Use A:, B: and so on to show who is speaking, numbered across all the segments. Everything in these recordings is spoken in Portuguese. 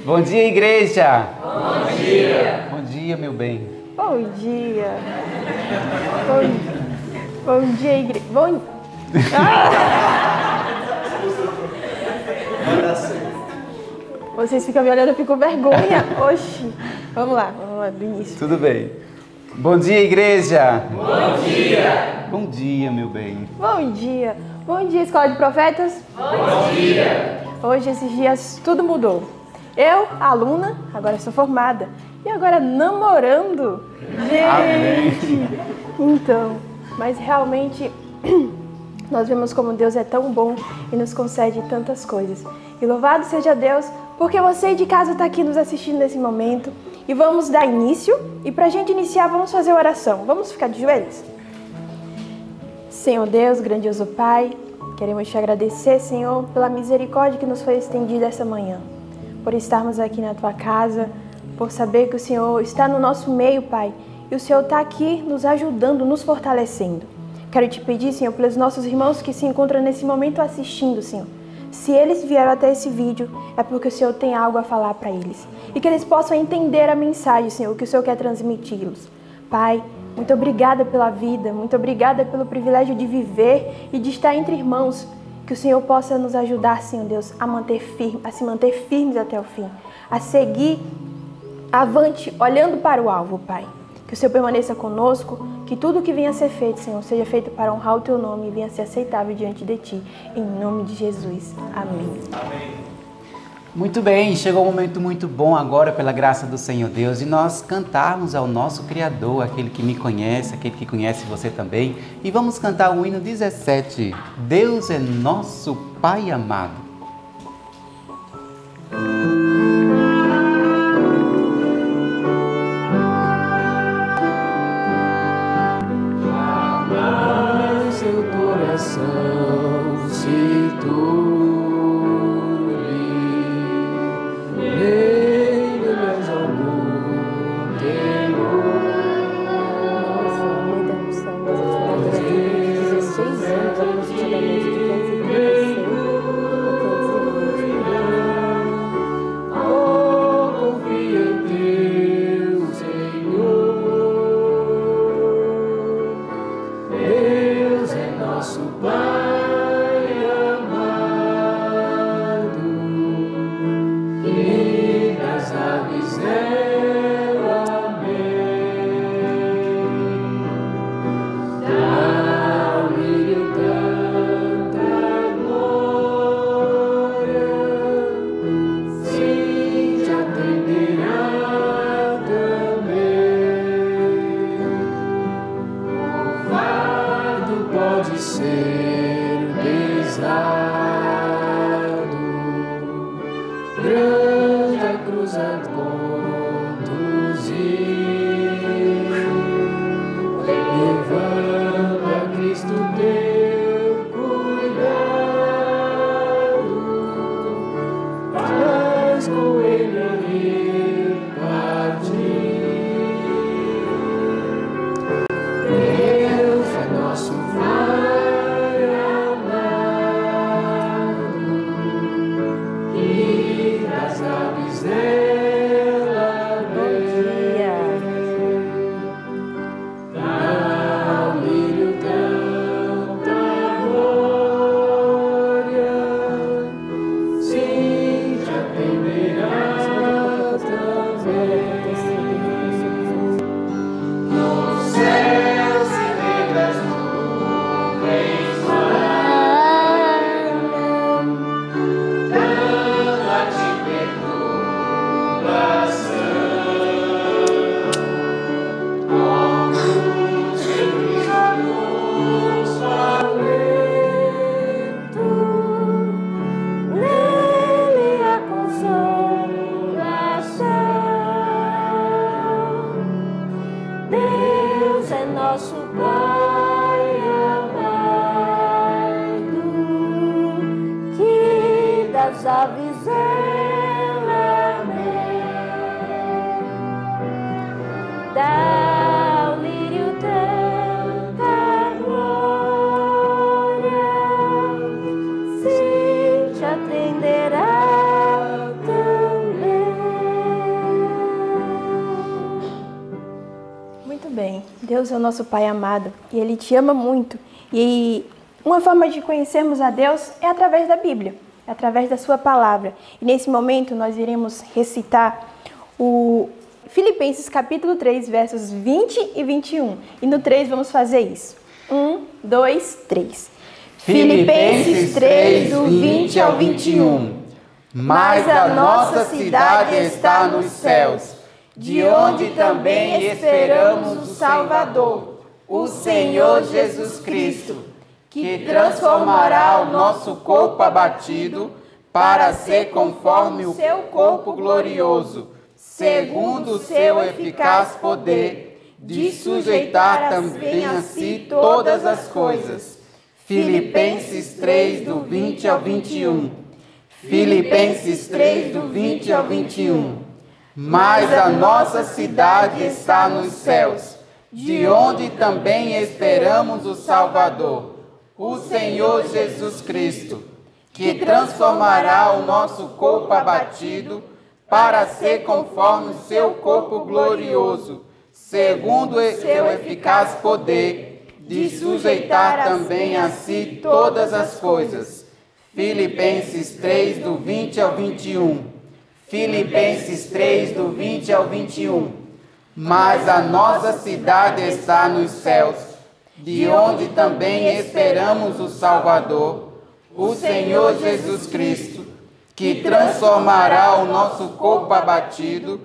A: Bom dia, igreja!
B: Bom dia!
A: Bom dia, meu bem.
C: Bom dia! Bom dia, igreja. Bom... Vocês ficam me olhando, eu fico com vergonha. Oxi! Vamos lá do início.
A: Tudo bem. Bom dia, igreja!
B: Bom dia!
A: Bom dia, meu bem.
C: Bom dia! Bom dia, Escola de Profetas!
B: Bom dia!
C: Hoje, esses dias, tudo mudou. Eu, aluna, agora sou formada. E agora namorando. Gente! Então, mas realmente nós vemos como Deus é tão bom e nos concede tantas coisas. E louvado seja Deus, porque você de casa está aqui nos assistindo nesse momento. E vamos dar início. E para a gente iniciar, vamos fazer oração. Vamos ficar de joelhos? Senhor Deus, grandioso Pai, queremos te agradecer, Senhor, pela misericórdia que nos foi estendida essa manhã. Por estarmos aqui na tua casa, por saber que o Senhor está no nosso meio, Pai. E o Senhor está aqui nos ajudando, nos fortalecendo. Quero te pedir, Senhor, pelos nossos irmãos que se encontram nesse momento assistindo, Senhor. Se eles vieram até esse vídeo, é porque o Senhor tem algo a falar para eles. E que eles possam entender a mensagem, Senhor, que o Senhor quer transmiti-los. Pai, muito obrigada pela vida, muito obrigada pelo privilégio de viver e de estar entre irmãos. Que o Senhor possa nos ajudar, Senhor Deus, a se manter firmes até o fim. A seguir avante, olhando para o alvo, Pai. Que o Senhor permaneça conosco, que tudo que venha a ser feito, Senhor, seja feito para honrar o Teu nome e venha a ser aceitável diante de Ti. Em nome de Jesus. Amém.
B: Amém.
A: Muito bem, chegou um momento muito bom agora, pela graça do Senhor Deus, de nós cantarmos ao nosso Criador, aquele que me conhece, aquele que conhece você também. E vamos cantar o hino 17, Deus é nosso Pai amado.
C: Deus é o nosso Pai amado e Ele te ama muito. E uma forma de conhecermos a Deus é através da Bíblia, é através da sua palavra. E nesse momento nós iremos recitar o Filipenses capítulo 3, versos 20 e 21. E no 3 vamos fazer isso. 1, 2, 3.
A: Filipenses 3, do 20 ao 21. Mas a nossa cidade está nos céus, de onde também esperamos o Salvador, o Senhor Jesus Cristo, que transformará o nosso corpo abatido para ser conforme o seu corpo glorioso, segundo o seu eficaz poder, de sujeitar também a si todas as coisas. Filipenses 3, do 20 ao 21. Filipenses 3, do 20 ao 21. Mas a nossa cidade está nos céus, de onde também esperamos o Salvador, o Senhor Jesus Cristo, que transformará o nosso corpo abatido para ser conforme o seu corpo glorioso, segundo o seu eficaz poder, de sujeitar também a si todas as coisas. Filipenses 3, do 20 ao 21. Filipenses 3, do 20 ao 21. Mas a nossa cidade está nos céus, de onde também esperamos o Salvador, o Senhor Jesus Cristo, que transformará o nosso corpo abatido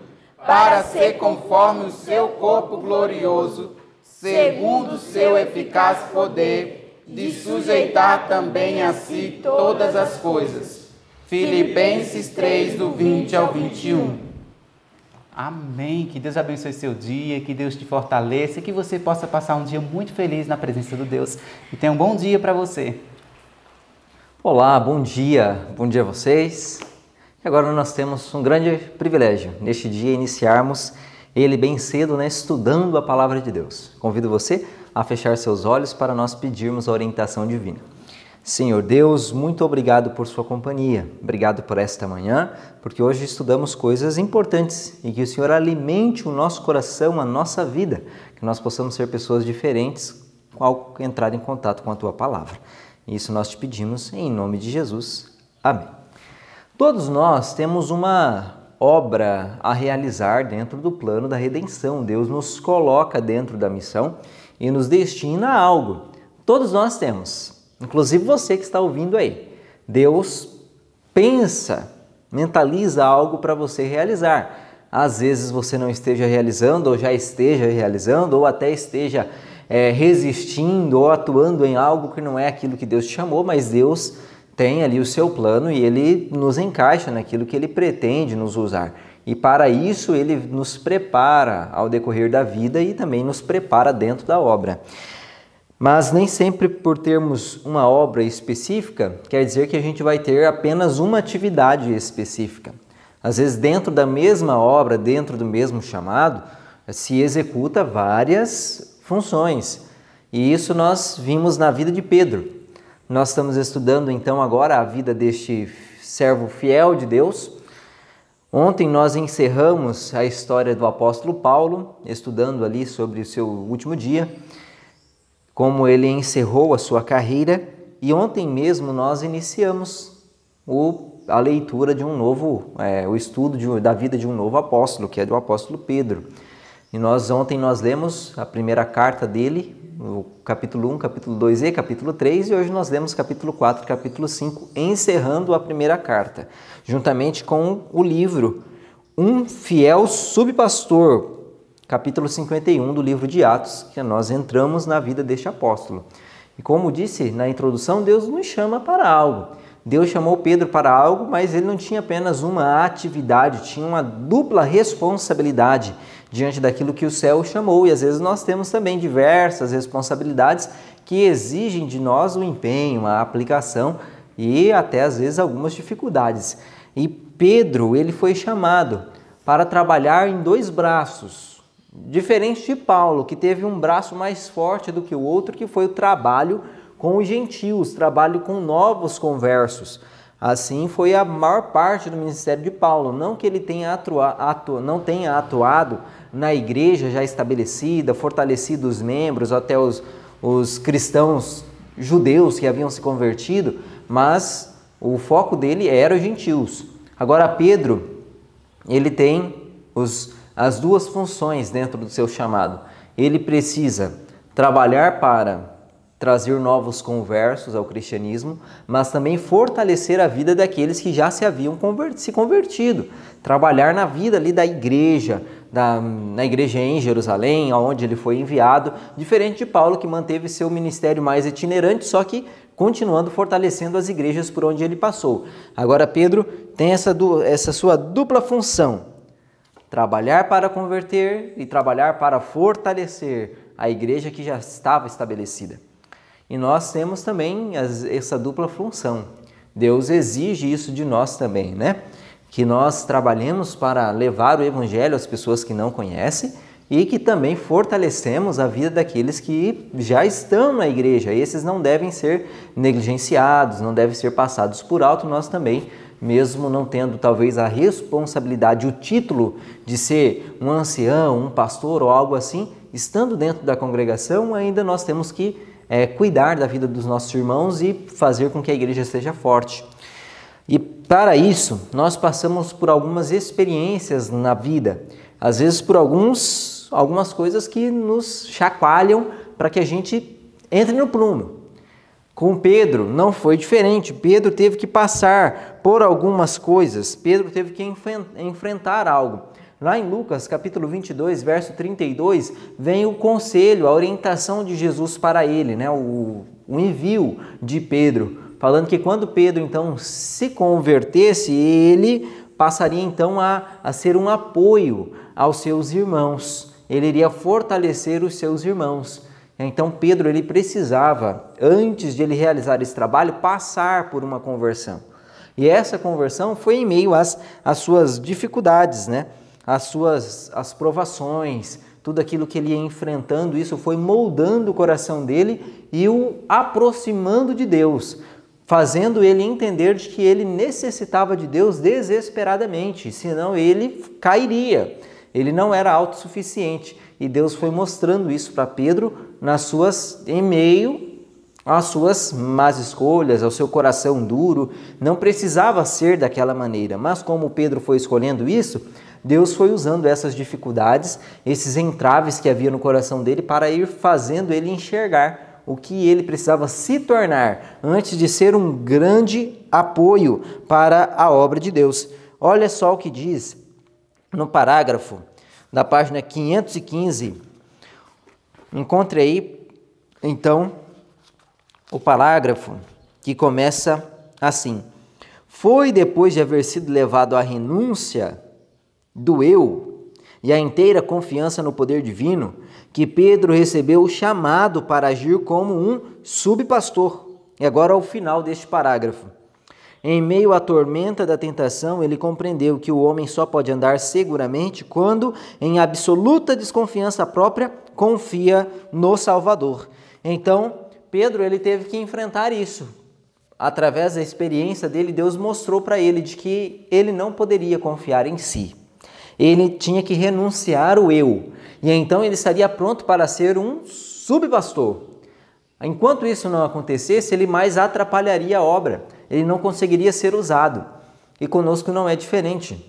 A: para ser conforme o seu corpo glorioso, segundo o seu eficaz poder, de sujeitar também a si todas as coisas. Filipenses 3, do 20 ao 21. Amém. Que Deus abençoe seu dia, que Deus te fortaleça e que você possa passar um dia muito feliz na presença do Deus. E tenha um bom dia para você.
D: Olá, bom dia a vocês. E agora nós temos um grande privilégio, neste dia, iniciarmos ele bem cedo, estudando a Palavra de Deus. Convido você a fechar seus olhos para nós pedirmos a orientação divina. Senhor Deus, muito obrigado por sua companhia, obrigado por esta manhã, porque hoje estudamos coisas importantes e que o Senhor alimente o nosso coração, a nossa vida, que nós possamos ser pessoas diferentes ao entrar em contato com a Tua Palavra. Isso nós te pedimos em nome de Jesus. Amém. Todos nós temos uma obra a realizar dentro do plano da redenção. Deus nos coloca dentro da missão e nos destina a algo. Todos nós temos, inclusive você que está ouvindo aí. Deus pensa, mentaliza algo para você realizar. Às vezes você não esteja realizando, ou já esteja realizando, ou até esteja resistindo ou atuando em algo que não é aquilo que Deus te chamou, mas Deus tem ali o seu plano e Ele nos encaixa naquilo que Ele pretende nos usar. E para isso Ele nos prepara ao decorrer da vida e também nos prepara dentro da obra. Mas nem sempre por termos uma obra específica, quer dizer que a gente vai ter apenas uma atividade específica. Às vezes dentro da mesma obra, dentro do mesmo chamado, se executa várias funções. E isso nós vimos na vida de Pedro. Nós estamos estudando então agora a vida deste servo fiel de Deus. Ontem nós encerramos a história do apóstolo Paulo, estudando ali sobre o seu último dia, como ele encerrou a sua carreira, e ontem mesmo nós iniciamos a leitura de um novo, o estudo da vida de um novo apóstolo, que é do apóstolo Pedro. E ontem nós lemos a primeira carta dele, o capítulo 1, capítulo 2 e capítulo 3, e hoje nós lemos capítulo 4 e capítulo 5, encerrando a primeira carta, juntamente com o livro Um Fiel Subpastor, capítulo 51 do livro de Atos, que nós entramos na vida deste apóstolo. E como disse na introdução, Deus nos chama para algo. Deus chamou Pedro para algo, mas ele não tinha apenas uma atividade, tinha uma dupla responsabilidade diante daquilo que o céu chamou. E às vezes nós temos também diversas responsabilidades que exigem de nós o empenho, a aplicação e até às vezes algumas dificuldades. E Pedro, ele foi chamado para trabalhar em dois braços, diferente de Paulo, que teve um braço mais forte do que o outro, que foi o trabalho com os gentios, trabalho com novos conversos. Assim foi a maior parte do ministério de Paulo. Não que ele tenha não tenha atuado na igreja já estabelecida, fortalecido os membros, até os cristãos judeus que haviam se convertido, mas o foco dele era os gentios. Agora Pedro, ele tem as duas funções dentro do seu chamado. Ele precisa trabalhar para trazer novos conversos ao cristianismo, mas também fortalecer a vida daqueles que já se haviam se convertido. Trabalhar na vida ali da igreja, na igreja em Jerusalém, onde ele foi enviado, diferente de Paulo, que manteve seu ministério mais itinerante, só que continuando fortalecendo as igrejas por onde ele passou. Agora Pedro tem essa sua dupla função: trabalhar para converter e trabalhar para fortalecer a igreja que já estava estabelecida. E nós temos também essa dupla função. Deus exige isso de nós também, né? Que nós trabalhemos para levar o evangelho às pessoas que não conhecem e que também fortalecemos a vida daqueles que já estão na igreja. Esses não devem ser negligenciados, não devem ser passados por alto. Nós também, mesmo não tendo talvez a responsabilidade, o título de ser um ancião, um pastor ou algo assim, estando dentro da congregação, ainda nós temos que cuidar da vida dos nossos irmãos e fazer com que a igreja seja forte. E para isso, nós passamos por algumas experiências na vida, às vezes por algumas coisas que nos chacoalham para que a gente entre no prumo. Com Pedro não foi diferente. Pedro teve que passar por algumas coisas, Pedro teve que enfrentar algo. Lá em Lucas, capítulo 22, verso 32, vem o conselho, a orientação de Jesus para ele, né? o envio de Pedro, falando que quando Pedro, então, se convertesse, ele passaria, então, a ser um apoio aos seus irmãos. Ele iria fortalecer os seus irmãos. Então, Pedro, ele precisava, antes de ele realizar esse trabalho, passar por uma conversão. E essa conversão foi em meio às suas dificuldades, né? As provações, tudo aquilo que ele ia enfrentando, isso foi moldando o coração dele e o aproximando de Deus, fazendo ele entender de que ele necessitava de Deus desesperadamente, senão ele cairia, ele não era autossuficiente. E Deus foi mostrando isso para Pedro em meio às suas más escolhas, ao seu coração duro. Não precisava ser daquela maneira, mas como Pedro foi escolhendo isso, Deus foi usando essas dificuldades, esses entraves que havia no coração dele, para ir fazendo ele enxergar o que ele precisava se tornar antes de ser um grande apoio para a obra de Deus. Olha só o que diz no parágrafo da página 515. Encontre aí, então, o parágrafo que começa assim: foi depois de haver sido levado à renúncia do eu e a inteira confiança no poder divino que Pedro recebeu o chamado para agir como um subpastor. E agora ao final deste parágrafo: em meio à tormenta da tentação, ele compreendeu que o homem só pode andar seguramente quando, em absoluta desconfiança própria, confia no Salvador. Então, Pedro, ele teve que enfrentar isso. Através da experiência dele, Deus mostrou para ele de que ele não poderia confiar em si. Ele tinha que renunciar o eu, e então ele estaria pronto para ser um subpastor. Enquanto isso não acontecesse, ele mais atrapalharia a obra, ele não conseguiria ser usado. E conosco não é diferente.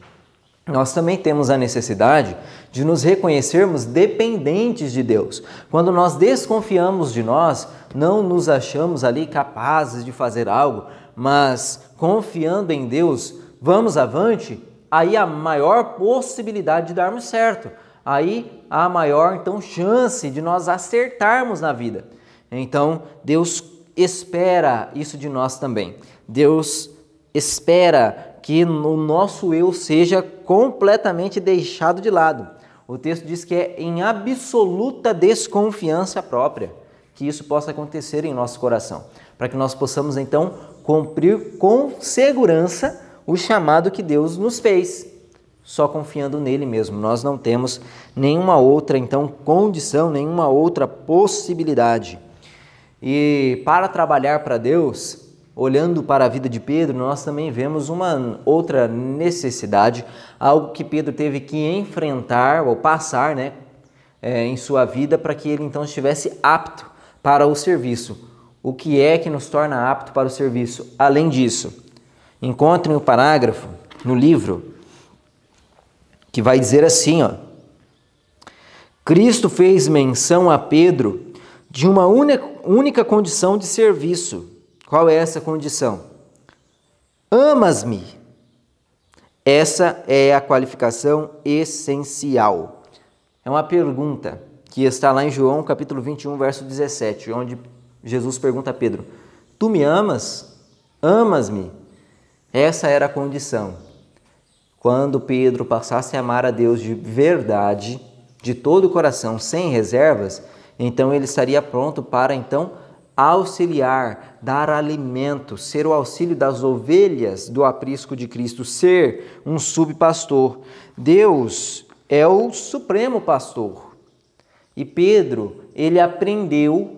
D: Nós também temos a necessidade de nos reconhecermos dependentes de Deus. Quando nós desconfiamos de nós, não nos achamos ali capazes de fazer algo, mas confiando em Deus, vamos avante, aí a maior possibilidade de darmos certo. Aí há a maior, então, chance de nós acertarmos na vida. Então, Deus espera isso de nós também. Deus espera que o nosso eu seja completamente deixado de lado. O texto diz que é em absoluta desconfiança própria que isso possa acontecer em nosso coração, para que nós possamos, então, cumprir com segurança o chamado que Deus nos fez, só confiando nele mesmo. Nós não temos nenhuma outra, então, condição, nenhuma outra possibilidade. E para trabalhar para Deus, olhando para a vida de Pedro, nós também vemos uma outra necessidade, algo que Pedro teve que enfrentar ou passar, né, em sua vida para que ele então estivesse apto para o serviço. O que é que nos torna apto para o serviço? Além disso, encontrem o parágrafo no livro que vai dizer assim, ó: Cristo fez menção a Pedro de uma única condição de serviço. Qual é essa condição? Amas-me. Essa é a qualificação essencial. É uma pergunta que está lá em João capítulo 21, verso 17, onde Jesus pergunta a Pedro: tu me amas? Amas-me? Essa era a condição. Quando Pedro passasse a amar a Deus de verdade, de todo o coração, sem reservas, então ele estaria pronto para então auxiliar, dar alimento, ser o auxílio das ovelhas do aprisco de Cristo, ser um subpastor. Deus é o supremo pastor. E Pedro, ele aprendeu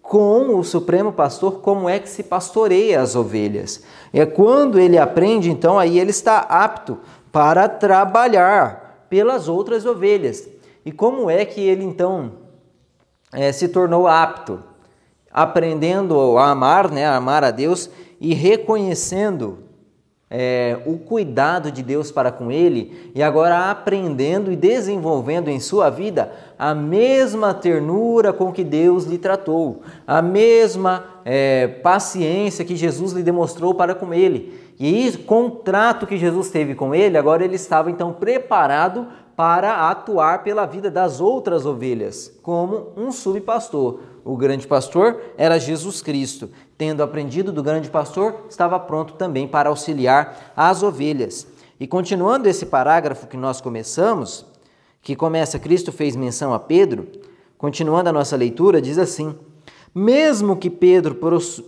D: com o supremo pastor como é que se pastoreia as ovelhas. É quando ele aprende, então, aí ele está apto para trabalhar pelas outras ovelhas. E como é que ele, então, se tornou apto? Aprendendo a amar, né, a amar a Deus e reconhecendo o cuidado de Deus para com ele, e agora aprendendo e desenvolvendo em sua vida a mesma ternura com que Deus lhe tratou, a mesma paciência que Jesus lhe demonstrou para com ele. E com o trato que Jesus teve com ele, agora ele estava então preparado para atuar pela vida das outras ovelhas, como um subpastor. O grande pastor era Jesus Cristo. Tendo aprendido do grande pastor, estava pronto também para auxiliar as ovelhas. E continuando esse parágrafo que nós começamos, que começa: Cristo fez menção a Pedro, continuando a nossa leitura, diz assim: mesmo que Pedro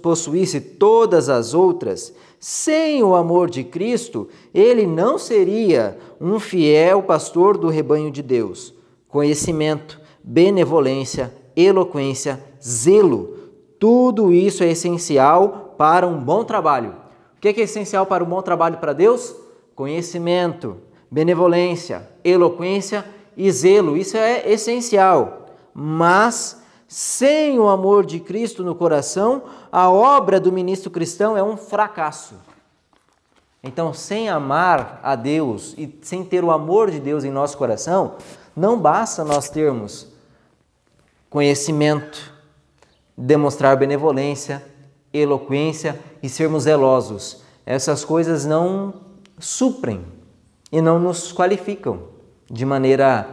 D: possuísse todas as outras, sem o amor de Cristo, ele não seria um fiel pastor do rebanho de Deus. Conhecimento, benevolência, eloquência, zelo, tudo isso é essencial para um bom trabalho. O que é essencial para um bom trabalho para Deus? Conhecimento, benevolência, eloquência e zelo, isso é essencial. Mas sem o amor de Cristo no coração, a obra do ministro cristão é um fracasso. Então, sem amar a Deus e sem ter o amor de Deus em nosso coração, não basta nós termos conhecimento, demonstrar benevolência, eloquência e sermos zelosos. Essas coisas não suprem e não nos qualificam de maneira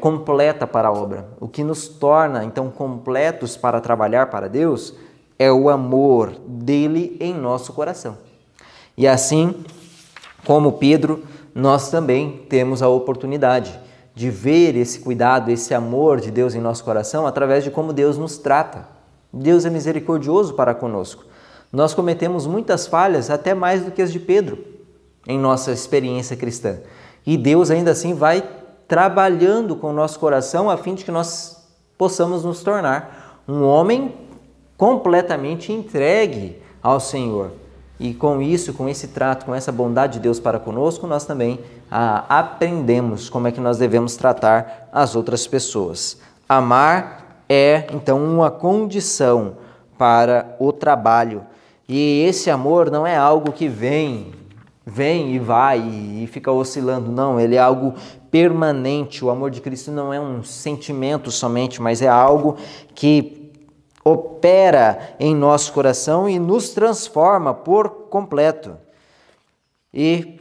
D: completa para a obra. O que nos torna, então, completos para trabalhar para Deus é o amor dele em nosso coração. E assim como Pedro, nós também temos a oportunidade de ver esse cuidado, esse amor de Deus em nosso coração através de como Deus nos trata. Deus é misericordioso para conosco. Nós cometemos muitas falhas, até mais do que as de Pedro, em nossa experiência cristã. E Deus ainda assim vai trabalhando com o nosso coração a fim de que nós possamos nos tornar um homem completamente entregue ao Senhor. E com isso, com esse trato, com essa bondade de Deus para conosco, nós também aprendemos como é que nós devemos tratar as outras pessoas. Amar é, então, uma condição para o trabalho. E esse amor não é algo que vem e vai e fica oscilando, não. Ele é algo permanente. O amor de Cristo não é um sentimento somente, mas é algo que opera em nosso coração e nos transforma por completo. E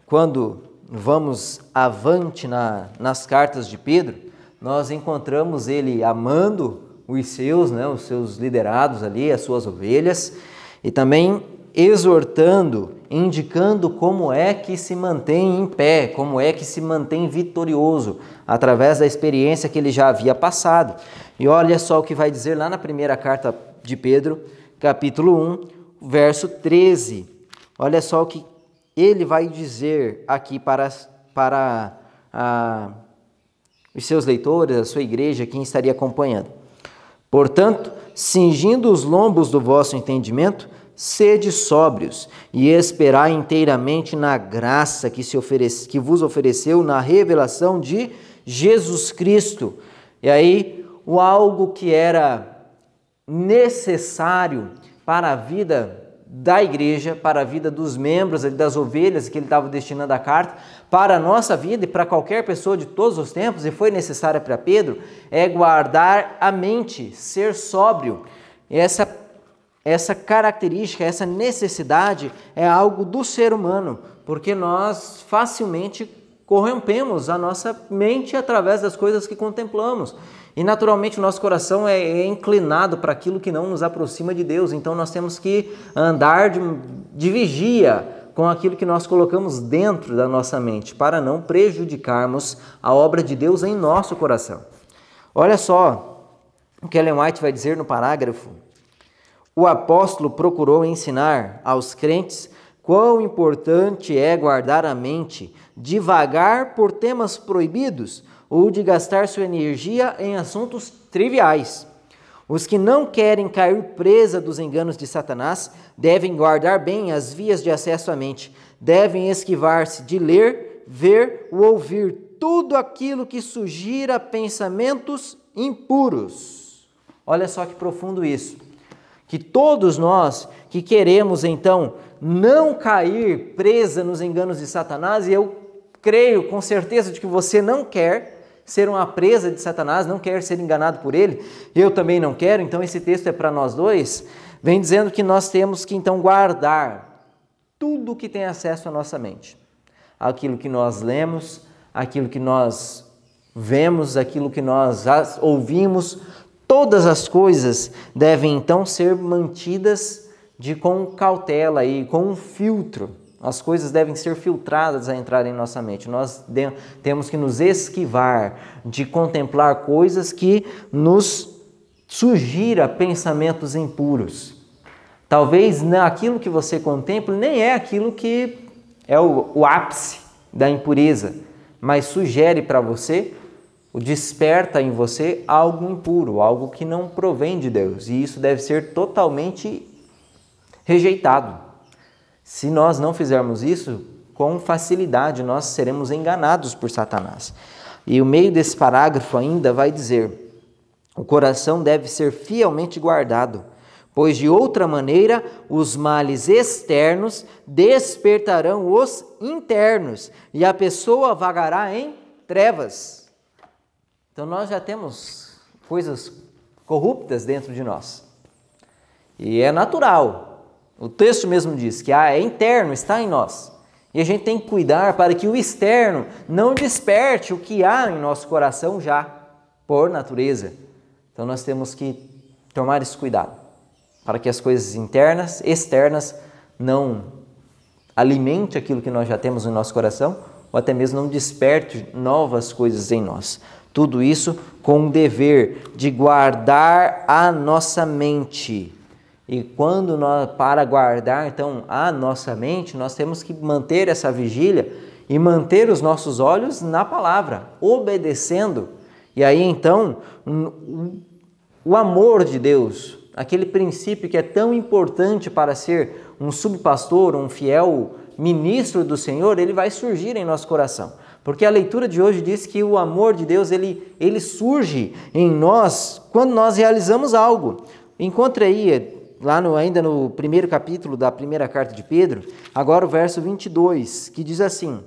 D: quando vamos avante nas cartas de Pedro, nós encontramos ele amando os seus liderados ali, as suas ovelhas, e também exortando, indicando como é que se mantém em pé, como é que se mantém vitorioso, através da experiência que ele já havia passado. E olha só o que vai dizer lá na primeira carta de Pedro, capítulo 1, verso 13. Olha só o que ele vai dizer aqui para os seus leitores, a sua igreja, quem estaria acompanhando. Portanto, cingindo os lombos do vosso entendimento, sede sóbrios e esperai inteiramente na graça que vos ofereceu na revelação de Jesus Cristo. E aí, o algo que era necessário para a vida da igreja, para a vida dos membros, das ovelhas que ele estava destinando a carta, para a nossa vida e para qualquer pessoa de todos os tempos, e foi necessária para Pedro, é guardar a mente, ser sóbrio. Essa característica, essa necessidade é algo do ser humano, porque nós facilmente corrompemos a nossa mente através das coisas que contemplamos. E naturalmente o nosso coração é inclinado para aquilo que não nos aproxima de Deus. Então nós temos que andar de vigia com aquilo que nós colocamos dentro da nossa mente, para não prejudicarmos a obra de Deus em nosso coração. Olha só o que Ellen White vai dizer no parágrafo. O apóstolo procurou ensinar aos crentes quão importante é guardar a mente, divagar por temas proibidos ou de gastar sua energia em assuntos triviais. Os que não querem cair presa dos enganos de Satanás devem guardar bem as vias de acesso à mente, devem esquivar-se de ler, ver ou ouvir tudo aquilo que sugira pensamentos impuros. Olha só que profundo isso. Que todos nós que queremos então não cair presa nos enganos de Satanás, e eu creio com certeza de que você não quer ser uma presa de Satanás, não quer ser enganado por ele, eu também não quero, então esse texto é para nós dois, vem dizendo que nós temos que então guardar tudo que tem acesso à nossa mente. Aquilo que nós lemos, aquilo que nós vemos, aquilo que nós ouvimos, todas as coisas devem então ser mantidas com cautela e com um filtro. As coisas devem ser filtradas a entrar em nossa mente. Nós temos que nos esquivar de contemplar coisas que nos sugira pensamentos impuros. Talvez aquilo que você contempla nem é aquilo que é o ápice da impureza, mas sugere para você, desperta em você algo impuro, algo que não provém de Deus. E isso deve ser totalmente rejeitado. Se nós não fizermos isso, com facilidade nós seremos enganados por Satanás. E o meio desse parágrafo ainda vai dizer: o coração deve ser fielmente guardado, pois de outra maneira os males externos despertarão os internos e a pessoa vagará em trevas. Então nós já temos coisas corruptas dentro de nós. E é natural. O texto mesmo diz que é interno, está em nós. E a gente tem que cuidar para que o externo não desperte o que há em nosso coração já, por natureza. Então nós temos que tomar esse cuidado, para que as coisas externas, não alimente aquilo que nós já temos no nosso coração, ou até mesmo não desperte novas coisas em nós. Tudo isso com o dever de guardar a nossa mente. E para guardar, então, a nossa mente, nós temos que manter essa vigília e manter os nossos olhos na palavra, obedecendo. E aí, então, o amor de Deus, aquele princípio que é tão importante para ser um subpastor, um fiel ministro do Senhor, ele vai surgir em nosso coração. Porque a leitura de hoje diz que o amor de Deus, ele surge em nós quando nós realizamos algo. Encontre aí, ainda no primeiro capítulo da primeira carta de Pedro, agora o verso 22, que diz assim: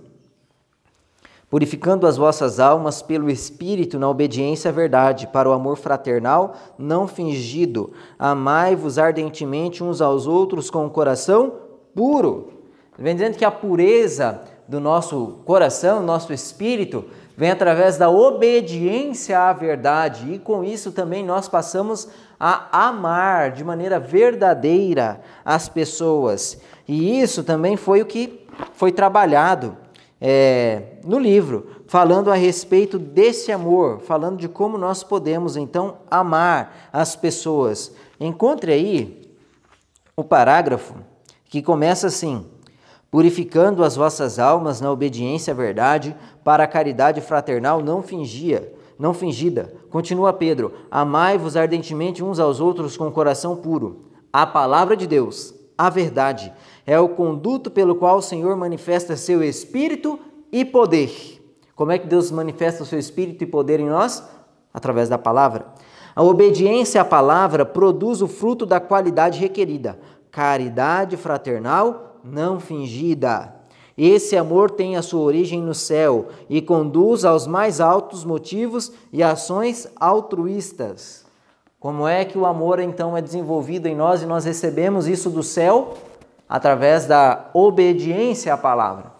D: purificando as vossas almas pelo Espírito na obediência à verdade, para o amor fraternal não fingido, amai-vos ardentemente uns aos outros com o coração puro. Vem dizendo que a pureza do nosso coração, nosso espírito, vem através da obediência à verdade, e com isso também nós passamos a amar de maneira verdadeira as pessoas. E isso também foi o que foi trabalhado no livro, falando a respeito desse amor, falando de como nós podemos então amar as pessoas. Encontre aí o parágrafo que começa assim: purificando as vossas almas na obediência à verdade, para a caridade fraternal não fingida. Continua Pedro: amai-vos ardentemente uns aos outros com o coração puro. A palavra de Deus, a verdade. É o conduto pelo qual o Senhor manifesta seu Espírito e poder. Como é que Deus manifesta o seu Espírito e poder em nós? Através da palavra. A obediência à palavra produz o fruto da qualidade requerida. Caridade fraternal não fingida. Esse amor tem a sua origem no céu e conduz aos mais altos motivos e ações altruístas. Como é que o amor então é desenvolvido em nós e nós recebemos isso do céu? Através da obediência à palavra.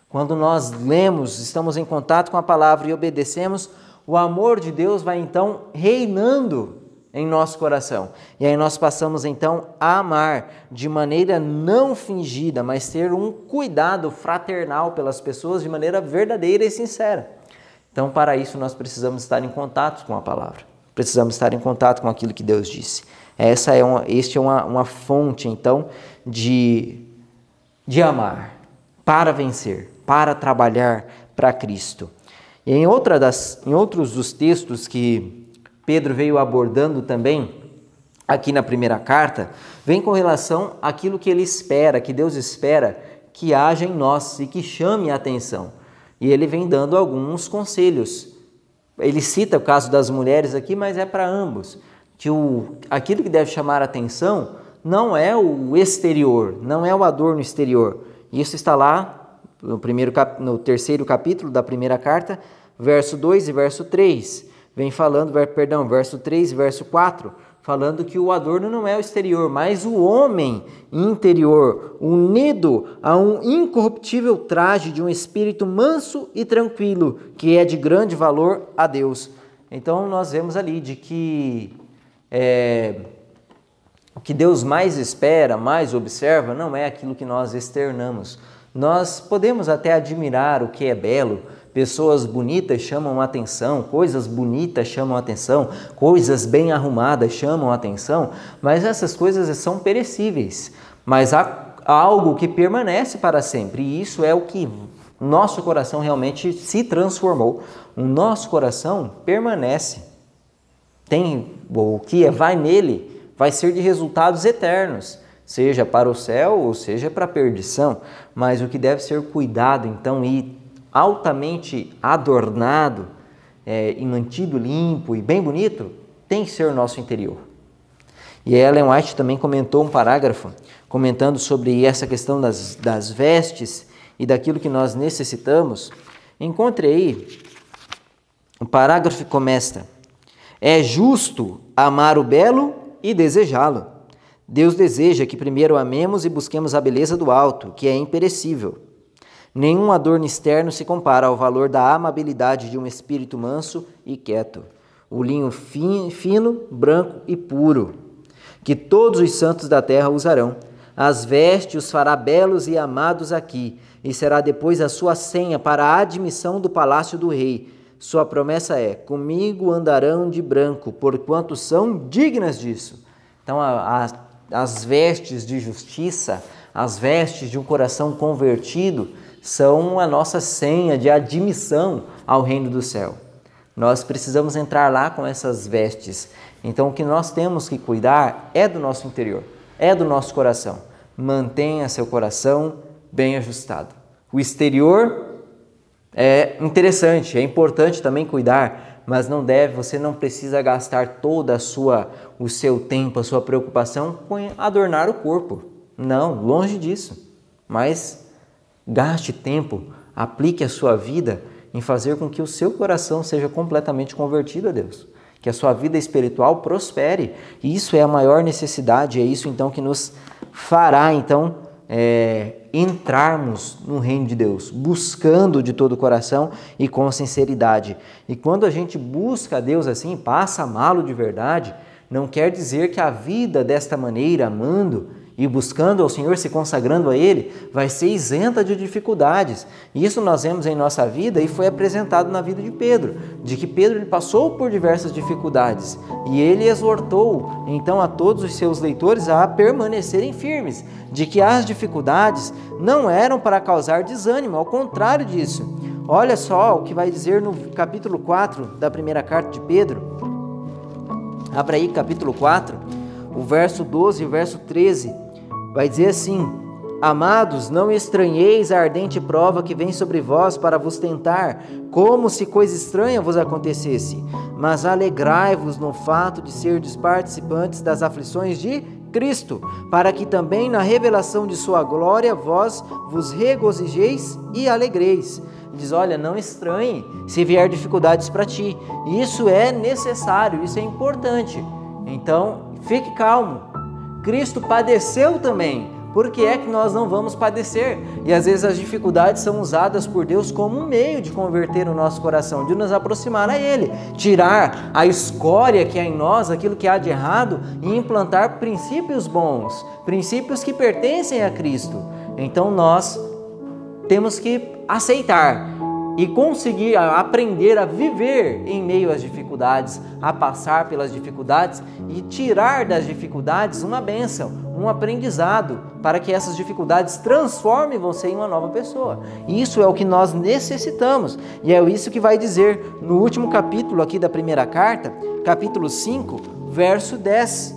D: Quando nós lemos, estamos em contato com a palavra e obedecemos, o amor de Deus vai então reinando em nosso coração. E aí nós passamos então a amar de maneira não fingida, mas ter um cuidado fraternal pelas pessoas de maneira verdadeira e sincera. Então, para isso, nós precisamos estar em contato com a palavra. Precisamos estar em contato com aquilo que Deus disse. Este é uma fonte, então, de amar, para vencer, para trabalhar para Cristo. E em outros dos textos que Pedro veio abordando também, aqui na primeira carta, vem com relação àquilo que ele espera, que Deus espera que haja em nós e que chame a atenção. E ele vem dando alguns conselhos. Ele cita o caso das mulheres aqui, mas é para ambos. Que aquilo que deve chamar a atenção não é o exterior, não é o adorno exterior. Isso está lá no terceiro capítulo da primeira carta, verso 2 e verso 3. Verso 3 e verso 4, falando que o adorno não é o exterior, mas o homem interior, unido a um incorruptível traje de um espírito manso e tranquilo, que é de grande valor a Deus. Então nós vemos ali de que o que Deus mais espera, mais observa, não é aquilo que nós externamos. Nós podemos até admirar o que é belo, pessoas bonitas chamam a atenção, coisas bonitas chamam a atenção, coisas bem arrumadas chamam a atenção, mas essas coisas são perecíveis. Mas há algo que permanece para sempre, e isso é o que nosso coração realmente se transformou. O nosso coração permanece. O que vai nele vai ser de resultados eternos, seja para o céu ou seja para a perdição, mas o que deve ser cuidado então e altamente adornado e mantido limpo e bem bonito, tem que ser o nosso interior. E Ellen White também comentou um parágrafo comentando sobre essa questão das vestes e daquilo que nós necessitamos. Encontre aí um parágrafo que começa: é justo amar o belo e desejá-lo. Deus deseja que primeiro amemos e busquemos a beleza do alto, que é imperecível. Nenhum adorno externo se compara ao valor da amabilidade de um espírito manso e quieto, o linho fino, branco e puro, que todos os santos da terra usarão. As vestes os fará belos e amados aqui, e será depois a sua senha para a admissão do palácio do rei. Sua promessa é: comigo andarão de branco, porquanto são dignas disso. Então, as vestes de justiça, as vestes de um coração convertido, são a nossa senha de admissão ao reino do céu. Nós precisamos entrar lá com essas vestes. Então, o que nós temos que cuidar é do nosso interior, é do nosso coração. Mantenha seu coração bem ajustado. O exterior é interessante, é importante também cuidar, mas você não precisa gastar todo o seu tempo, a sua preocupação com adornar o corpo. Não, longe disso. Mas gaste tempo, aplique a sua vida em fazer com que o seu coração seja completamente convertido a Deus, que a sua vida espiritual prospere. E isso é a maior necessidade, é isso então que nos fará então entrarmos no reino de Deus, buscando de todo o coração e com sinceridade. E quando a gente busca a Deus assim, passa a amá-lo de verdade, não quer dizer que a vida desta maneira, amando e buscando ao Senhor, se consagrando a Ele, vai ser isenta de dificuldades. Isso nós vemos em nossa vida e foi apresentado na vida de Pedro, de que Pedro passou por diversas dificuldades e ele exortou então a todos os seus leitores a permanecerem firmes, de que as dificuldades não eram para causar desânimo, ao contrário disso. Olha só o que vai dizer no capítulo 4 da primeira carta de Pedro. Abra aí capítulo 4, o verso 12 e o verso 13. vai dizer assim: amados, não estranheis a ardente prova que vem sobre vós para vos tentar, como se coisa estranha vos acontecesse, mas alegrai-vos no fato de serdes participantes das aflições de Cristo, para que também na revelação de sua glória vós vos regozijeis e alegreis. Diz, olha, não estranhe se vier dificuldades para ti, isso é necessário, isso é importante, então fique calmo. Cristo padeceu também. Por que é que nós não vamos padecer? E às vezes as dificuldades são usadas por Deus como um meio de converter o nosso coração, de nos aproximar a Ele, tirar a escória que há em nós, aquilo que há de errado, e implantar princípios bons, princípios que pertencem a Cristo. Então nós temos que aceitar e conseguir aprender a viver em meio às dificuldades, a passar pelas dificuldades e tirar das dificuldades uma bênção, um aprendizado, para que essas dificuldades transformem você em uma nova pessoa. E isso é o que nós necessitamos, e é isso que vai dizer no último capítulo aqui da primeira carta, capítulo 5, verso 10.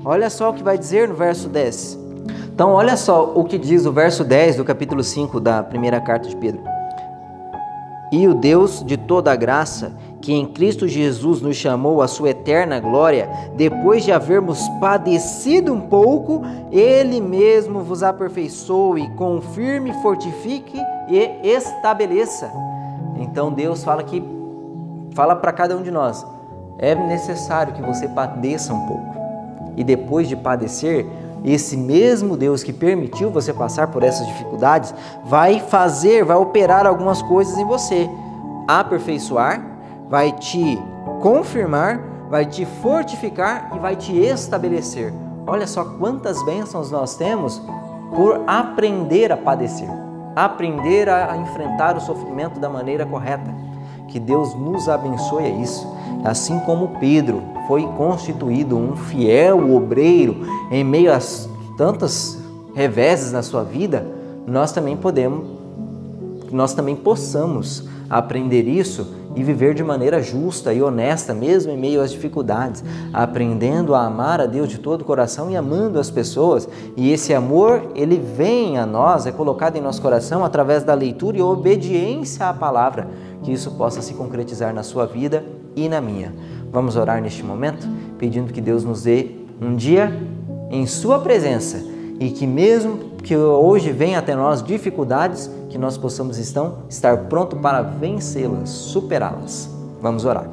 D: Olha só o que vai dizer no verso 10. Então olha só o que diz o verso 10 do capítulo 5 da primeira carta de Pedro. E o Deus de toda a graça, que em Cristo Jesus nos chamou à sua eterna glória, depois de havermos padecido um pouco, Ele mesmo vos aperfeiçoe, confirme, fortifique e estabeleça. Então Deus fala para cada um de nós, é necessário que você padeça um pouco. E depois de padecer, esse mesmo Deus que permitiu você passar por essas dificuldades vai operar algumas coisas em você, aperfeiçoar, vai te confirmar, vai te fortificar e vai te estabelecer. Olha só quantas bênçãos nós temos por aprender a padecer, aprender a enfrentar o sofrimento da maneira correta. Que Deus nos abençoe a isso. Assim como Pedro foi constituído um fiel obreiro em meio a tantas reveses na sua vida, nós também possamos aprender isso e viver de maneira justa e honesta, mesmo em meio às dificuldades, aprendendo a amar a Deus de todo o coração e amando as pessoas. E esse amor, ele vem a nós, é colocado em nosso coração através da leitura e obediência à palavra, que isso possa se concretizar na sua vida e na minha. Vamos orar neste momento, pedindo que Deus nos dê um dia em sua presença e que mesmo que hoje venha até nós dificuldades, que nós possamos estar pronto para vencê-las, superá-las. Vamos orar.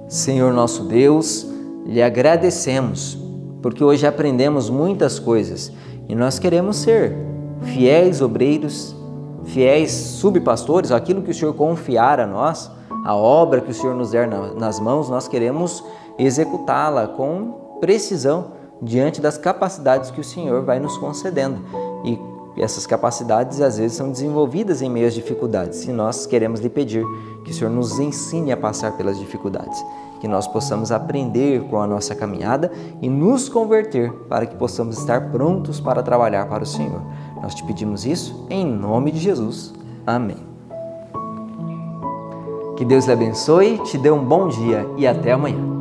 D: Senhor nosso Deus, lhe agradecemos, porque hoje aprendemos muitas coisas e nós queremos ser fiéis obreiros, fiéis subpastores, aquilo que o Senhor confiar a nós, a obra que o Senhor nos der nas mãos, nós queremos executá-la com precisão, diante das capacidades que o Senhor vai nos concedendo. E essas capacidades às vezes são desenvolvidas em meio às dificuldades. E nós queremos lhe pedir que o Senhor nos ensine a passar pelas dificuldades, que nós possamos aprender com a nossa caminhada e nos converter para que possamos estar prontos para trabalhar para o Senhor. Nós te pedimos isso em nome de Jesus. Amém. Que Deus lhe abençoe, te dê um bom dia e até amanhã.